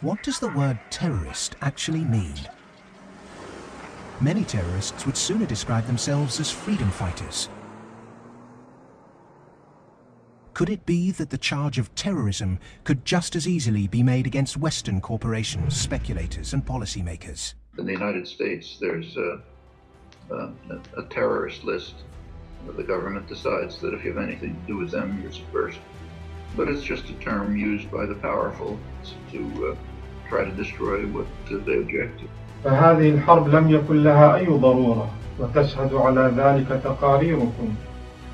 What does the word terrorist actually mean? Many terrorists would sooner describe themselves as freedom fighters. Could it be that the charge of terrorism could just as easily be made against Western corporations, speculators and policymakers? In the United States, there's a terrorist list. The government decides that if you have anything to do with them, you're subversive. But it's just a term used by the powerful to try to destroy what they object to. فهذه الحرب لم يكن لها أي ضرورة، وتشهد على ذلك تقاريركم.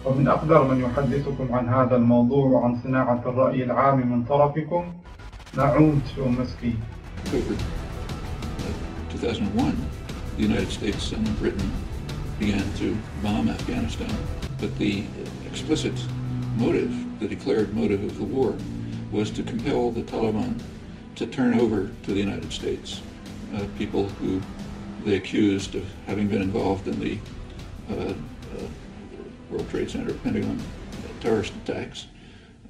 ومن أقدر من يحدثكم عن هذا الموضوع وعن صناعة الرأي العام من طرفكم نعوم تشومسكي. October 2001, the United States and Britain began to bomb Afghanistan, but the explicit motive, the declared motive of the war, was to compel the Taliban to turn over to the United States people who they accused of having been involved in the World Trade Center, Pentagon terrorist attacks.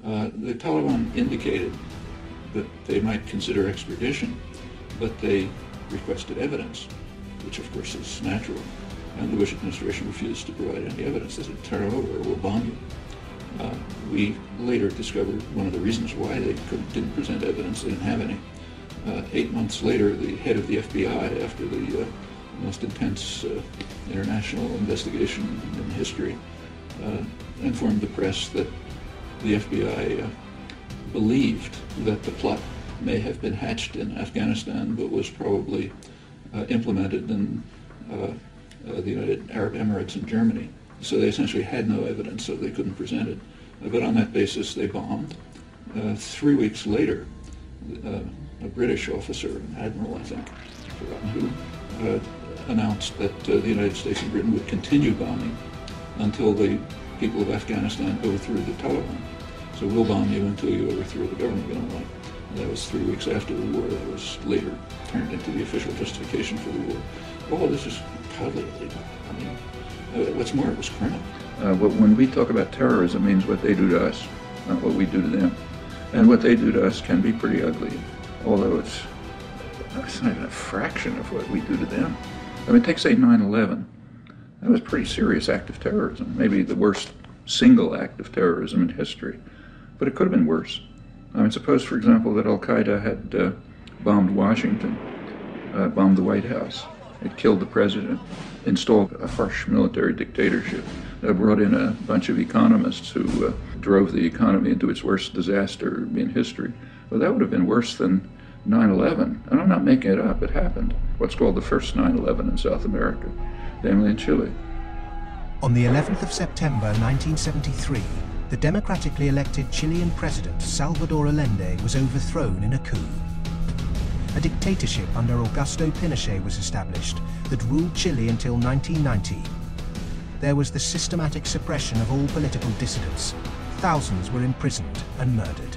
The Taliban indicated that they might consider extradition, but they requested evidence, which of course is natural. And the Bush administration refused to provide any evidence. They said, turn over or we'll bomb you. We later discovered one of the reasons why they didn't present evidence, they didn't have any. 8 months later, the head of the FBI, after the most intense international investigation in history, informed the press that the FBI believed that the plot may have been hatched in Afghanistan, but was probably implemented in the United Arab Emirates and Germany. So they essentially had no evidence, so they couldn't present it. But on that basis, they bombed. 3 weeks later, a British officer, an admiral, I think, I've forgotten who, announced that the United States and Britain would continue bombing until the people of Afghanistan overthrew the Taliban. So we'll bomb you until you overthrow the government we don't like. And that was 3 weeks after the war. That was later turned into the official justification for the war. All this is totally illegal. I mean, what's more, it was criminal. When we talk about terrorism, it means what they do to us, not what we do to them. And what they do to us can be pretty ugly, although it's not even a fraction of what we do to them. I mean, take, say, 9/11. That was a pretty serious act of terrorism, maybe the worst single act of terrorism in history. But it could have been worse. I mean, suppose, for example, that Al-Qaeda had bombed Washington, bombed the White House. It killed the president, installed a harsh military dictatorship, brought in a bunch of economists who drove the economy into its worst disaster in history. Well, that would have been worse than 9/11. And I'm not making it up, it happened. What's called the first 9/11 in South America, namely in Chile. On the 11th of September 1973, the democratically elected Chilean president Salvador Allende was overthrown in a coup. A dictatorship under Augusto Pinochet was established that ruled Chile until 1990. There was the systematic suppression of all political dissidents. Thousands were imprisoned and murdered.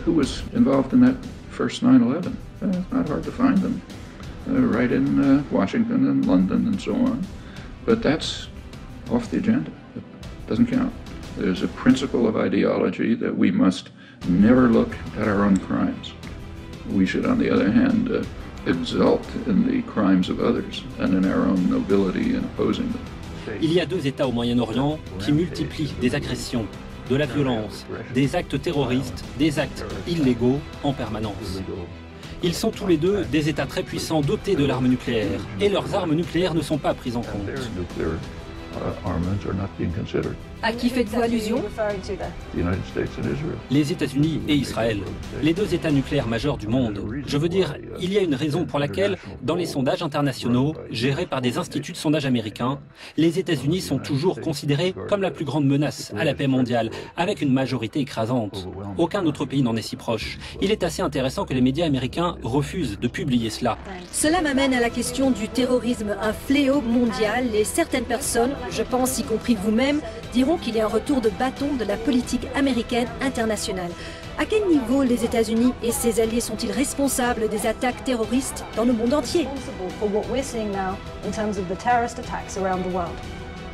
Who was involved in that first 9/11? It's not hard to find them. Right in Washington and London and so on. But that's off the agenda. It doesn't count. There's a principle of ideology that we must never look at our own crimes. We should, on the other hand, exult in the crimes of others and in our own nobility in opposing them. Il y a deux États au Moyen-Orient qui multiplient des agressions, de la violence, des actes terroristes, des actes illégaux en permanence. Ils sont tous les deux des États très puissants dotés de l'arme nucléaire, et leurs armes nucléaires ne sont pas prises en compte. À qui faites-vous allusion? Les États-Unis et Israël, les deux États nucléaires majeurs du monde. Je veux dire, il y a une raison pour laquelle, dans les sondages internationaux, gérés par des instituts de sondage américains, les États-Unis sont toujours considérés comme la plus grande menace à la paix mondiale, avec une majorité écrasante. Aucun autre pays n'en est si proche. Il est assez intéressant que les médias américains refusent de publier cela. Cela m'amène à la question du terrorisme, un fléau mondial, et certaines personnes, je pense y compris vous-même, diront qu'il y a un retour de bâton de la politique américaine internationale. À quel niveau les États-Unis et ses alliés sont-ils responsables des attaques terroristes dans le monde entier?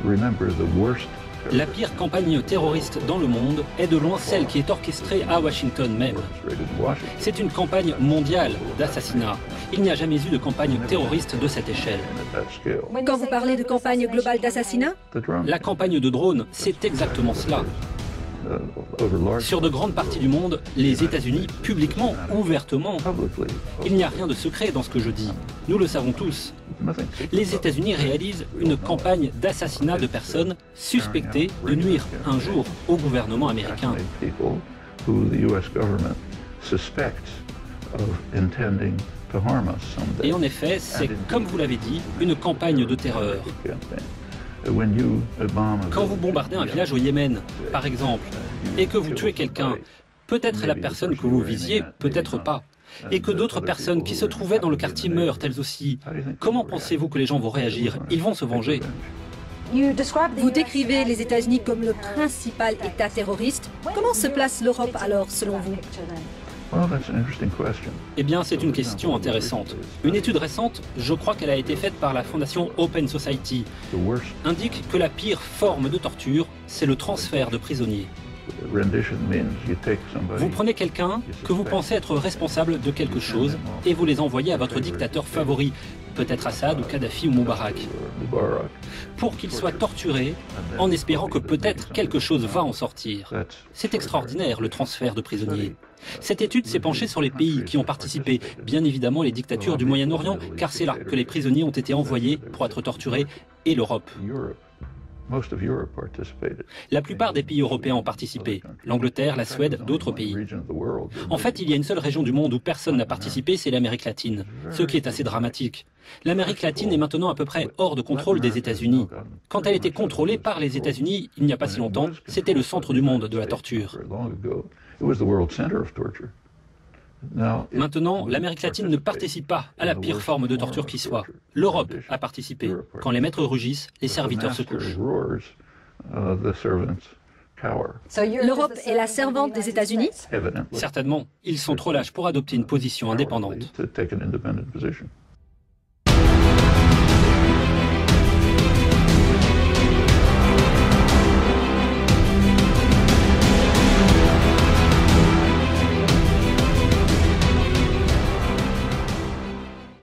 Remember, the worst La pire campagne terroriste dans le monde est de loin celle qui est orchestrée à Washington même. C'est une campagne mondiale d'assassinat. Il n'y a jamais eu de campagne terroriste de cette échelle. Quand vous parlez de campagne globale d'assassinat, La campagne de drones, c'est exactement cela. Sur de grandes parties du monde, les États-Unis, publiquement, ouvertement, il n'y a rien de secret dans ce que je dis. Nous le savons tous. Les États-Unis réalisent une campagne d'assassinat de personnes suspectées de nuire un jour au gouvernement américain. Et en effet, c'est, comme vous l'avez dit, une campagne de terreur. Quand vous bombardez un village au Yémen, par exemple, et que vous tuez quelqu'un, peut-être la personne que vous visiez, peut-être pas, et que d'autres personnes qui se trouvaient dans le quartier meurent elles aussi, comment pensez-vous que les gens vont réagir? Ils vont se venger. vous décrivez les États-Unis comme le principal État terroriste. Comment se place l'Europe alors, selon vous? Eh bien, c'est une question intéressante. Une étude récente, je crois qu'elle a été faite par la fondation Open Society, indique que la pire forme de torture, c'est le transfert de prisonniers. Vous prenez quelqu'un que vous pensez être responsable de quelque chose et vous les envoyez à votre dictateur favori, peut-être Assad ou Kadhafi ou Moubarak, pour qu'il soit torturé en espérant que peut-être quelque chose va en sortir. C'est extraordinaire, le transfert de prisonniers. Cette étude s'est penchée sur les pays qui ont participé, bien évidemment les dictatures du Moyen-Orient, car c'est là que les prisonniers ont été envoyés pour être torturés, et l'Europe. La plupart des pays européens ont participé, l'Angleterre, la Suède, d'autres pays. En fait, il y a une seule région du monde où personne n'a participé, c'est l'Amérique latine, ce qui est assez dramatique. L'Amérique latine est maintenant à peu près hors de contrôle des États-Unis. Quand elle était contrôlée par les États-Unis, il n'y a pas si longtemps, c'était le centre du monde de la torture. Maintenant, l'Amérique latine ne participe pas à la pire forme de torture qui soit. L'Europe a participé. Quand les maîtres rugissent, les serviteurs se couchent. L'Europe est la servante des États-Unis? Certainement, ils sont trop lâches pour adopter une position indépendante.